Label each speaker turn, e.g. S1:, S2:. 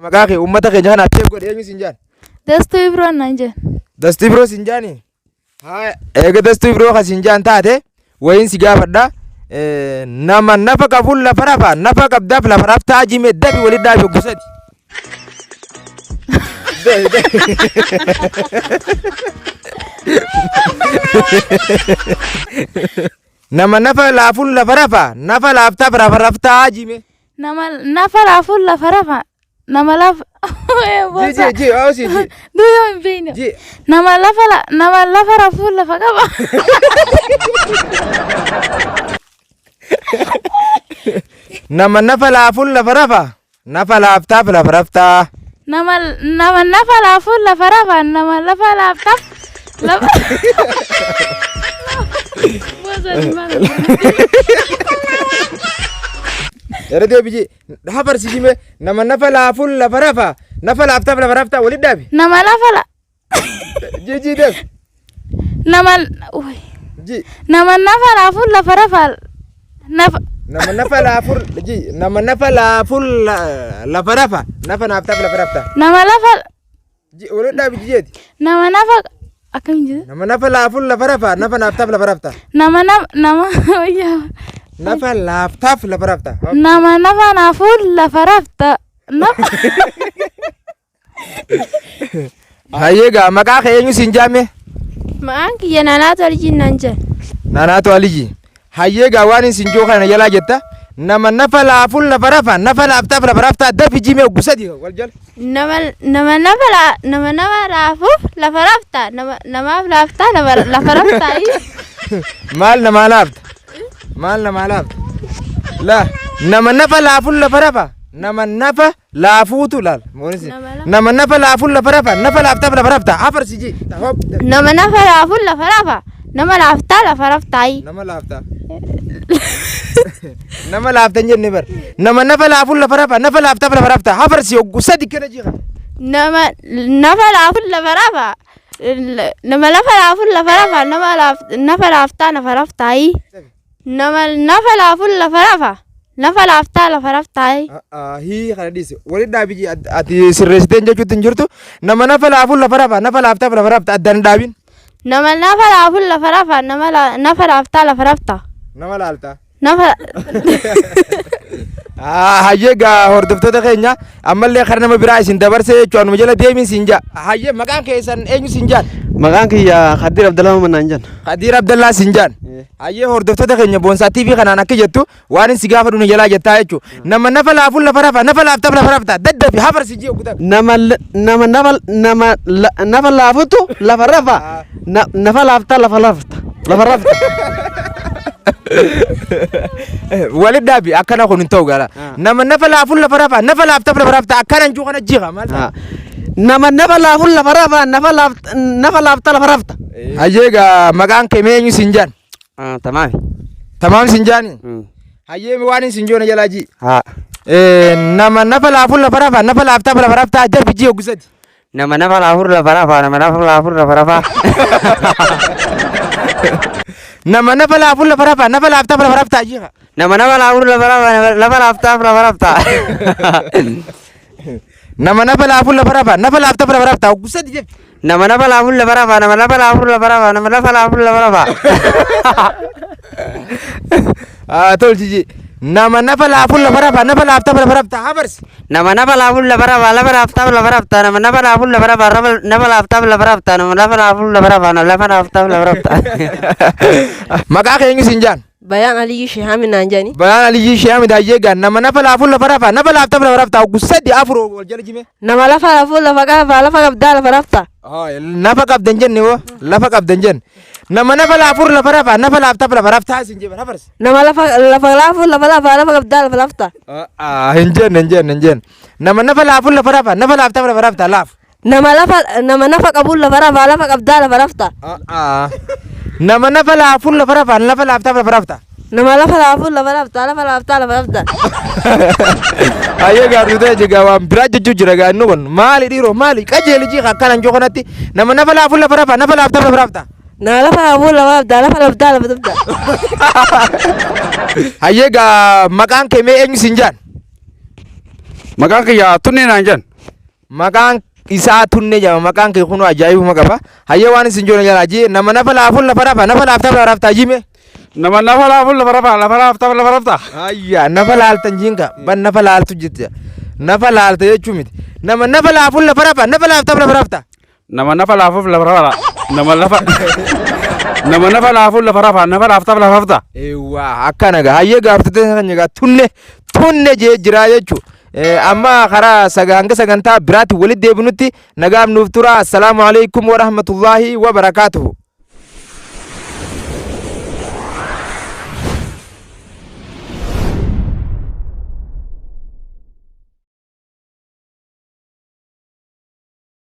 S1: Maqaa uummata keenya kana atteef godhe eenyu siin jaan?
S2: Dastuu Ibiroo naan jedhan.
S1: Dastuu Ibiroo siin jaani? Haa eega Dastuu Ibiroo kan siin jaan taate wayiin si gaafadha. Nama nafa qabuun lafa rafa nafa qabdaaf lafa raftaa jime dabi walit dhaabe gusati. Nama nafa laafuun lafa rafa nafa laaftaaf lafa raftaa jime.
S2: Nama nafa laafuun lafa rafa nama lafa.
S1: Ji ausi ji.
S2: Duyoo hin beekne.
S1: Ji.
S2: Nama lafa rafuun lafa qaba.
S1: Nama nafa laafuun lafa rafa nafa laaftaaf lafa raftaa.
S2: Nama nafa laafuun lafa rafa nama lafa laaftaaf lafa.
S1: Yara deebi ji habar si jime nama nafa laafuun lafa rafa nafa laaftaaf lafa raftaa walit dhaabe.
S2: Nama lafa la.
S1: Ji deebi.
S2: Nama nafa laafuun lafa rafa nafa.
S1: Nama nafa laafuun ji nama nafa laafuun lafa rafa nafa laaftaaf lafa raftaa.
S2: Nama lafa.
S1: Ji walit dhaabe ji jeeti.
S2: Nama nafa akkam jedhu.
S1: Nama nafa laafuun lafa rafa nafa laaftaaf lafa raftaa.
S2: Nama
S1: Nafa laaftaaf lafa raftaa.
S2: nama nafa laafuun lafa rafta.
S1: Hayyeega maqaa kee eenyu siin jaame?
S2: Maqaan kiyya Naanaatu Alijii naan jedhan.
S1: Naanaatu Alijii. Hayyeega waan isin joo kana jalaa jetta nama nafa laafuun lafa rafa nafa laaftaaf lafa raftaa dafi jimee gusadi wal jala.
S2: Nama nafa laafuuf lafa rafta namaaf laaftaa lafa raftaa.
S1: Maal namaa laafta? Maal namaa laafta? La nama nafa laafuun lafa rafa nama nafa laafuutu laal. Nama nafa laafuun lafa rafa nafa laaftaaf lafa raftaa afarsi ji.
S2: Nama nafa laafuun lafa rafa nama laaftaa lafa raftaa.
S1: Nama laaftaa. Nama laaftan jenne bar nama nafa laafuun lafa rafa nafa laaftaaf lafa raftaa afarsi gusadi kana jiga.
S2: Nama nafa laafuun lafa rafa nama lafa laafuun lafa rafa nafa laaftaa lafa raftaa. Nama nafa laafuun lafa rafa nafa laaftaa lafa raftaa.
S1: Hii kana dhiise walit dhaabii ati sirreessiteen jechuutti hin jirtu nama nafa laafuun lafa rafa nafa laaftaaf lafa raftaa addaan dhaabin.
S2: Nama nafa laafuun lafa rafa nafa laaftaa lafa raftaa.
S1: Nama laaltaa.
S2: Nafa.
S1: Hayyeega hordoftoota keenya ammallee kan nama biraa isin dabarsee jechuun nu jala deemin siin jaa. Hayyee maqaan keessan eenyu siin jaan?
S3: Maqaan kiyya Khaddir Abdallaa Manaan jaan.
S1: Khaddir Abdallaa siin jaan. Hayyee hordoftoota keenya Boonsaa TV kanaan akka jettu waan isin gaafa nu jalaa jettaa jechuun nama nafa laafuun lafa rafa nafa laaftaaf lafa raftaa daddafi hafarsi jee guutaa.
S3: Nafa laafutu lafa rafa nafa laaftaa lafa rafta.
S1: Walit dhaabi akkana kun hin ta'u gara nama nafa laafuun lafa rafa nafa laaftaaf lafa raftaa akkana hin kana jiga maal ta'a.
S3: Nama nafa laafuun lafa rafa nafa laaftaa lafa rafta.
S1: Hayyeega maqaan kee eenyu siin jaan?
S3: Tamaami.
S1: Tamaam siin jaani? Hayyee waan isin joona jalaa ji.
S3: Haa.
S1: Nama nafa laafuun lafa rafa nafa laaftaaf lafa raftaa darbi jee gusati.
S3: Nama nafa laafuun lafa rafa nama nafa laafuun lafa rafa.
S1: Nama nafa laafuun lafa rafa nafa laaftaaf lafa raftaa jiga.
S3: Nama nafa laafuun lafa rafa lafa laaftaaf lafa raftaa.
S1: Nama nafa laafuun lafa rafa nafa laaftaaf lafa raftaa gusati jee.
S3: Nama nafa laafuun lafa rafa nama nafa laafuun lafa rafa nama nafa laafuun lafa rafa.
S1: Tolchi ji. Nama nafa laafuun lafa rafa nafa laaftaaf lafa raftaa habarsi.
S3: Nama nafa laafuun lafa rafa lafa laaftaaf lafa raftaa nama nafa laafuun lafa rafa nafa laaftaaf lafa raftaa nama nafa laafuun lafa rafa lafa laaftaaf lafa raftaa.
S1: Maqaa kee eenyu siin jaan?
S4: Bayaan Aliyyii Shehaami naan jedhani.
S1: Bayaan Aliyyii Shehaami daayyeegaan nama nafa laafuun lafa rafa nafa laaftaaf lafa raftaa gusadi afur wal jala jime.
S4: Nama lafa laafuun lafa qaba lafa qabdaa lafa rafta.
S1: Nafa qabdan jenne woo lafa qabdan jenne. Nama nafa laafuun lafa rafa nafa laaftaaf lafa raftaa isin jebe habarsi.
S4: Nama lafa laafuun lafa qabdaa lafa rafta.
S1: Hin jenne. Nama nafa laafuun lafa rafa nafa laaftaaf lafa raftaa laaf.
S4: Nama nafa qabuun lafa rafa lafa qabdaa lafa rafta.
S1: Nama nafa laafuun lafa rafa nafa laaftaaf lafa raftaa.
S4: Nama lafa laafuun lafa rafta lafa laaftaa lafa rafta.
S1: Hayyee gaartuu ta'e jigaa waan biraa jechuu jira gaa inni kun maali dhiiroo maali qajeeli jii akkanan joo kanatti nama nafa laafuun lafa rafa nafa laaftaaf lafa raftaa.
S4: Nama lafa laafuun lafa rafta lafa laaftaa lafa rafta.
S1: Hayyee gaa maqaan kee eenyu siin jaan?
S3: Maqaan kiyya Tunnee naan jaan.
S1: maqaan isaa tunne jedhama maqaan kee kun ajaa'ibuma qaba hayyee waan isin joona jalaaji nama nafa laafuun lafa rafa nafa laaftaa lafa raftaa jime
S5: nama nafa laafuun lafa rafa lafa laaftaa lafa raftaa
S1: ayya nafa laaltan jinka ban nafa laaltu jecha nafa laalta jechuun miti nama nafa laafuun lafa rafa nafa laaftaa lafa raftaa
S5: nama nafa laafuun lafa rafa nama lafa nama nafa laafuun lafa rafa nafa laaftaa lafa raftaa
S1: eewwa akkana gaa hayyee gaafatee kan gaa tunne jee jira jechuun amma karaa hanga sagantaa biraatti walitti deebinutti nagaaf nuuf tura. Assalaamu alaikum wa rahmatullahi wa barakaatuhu.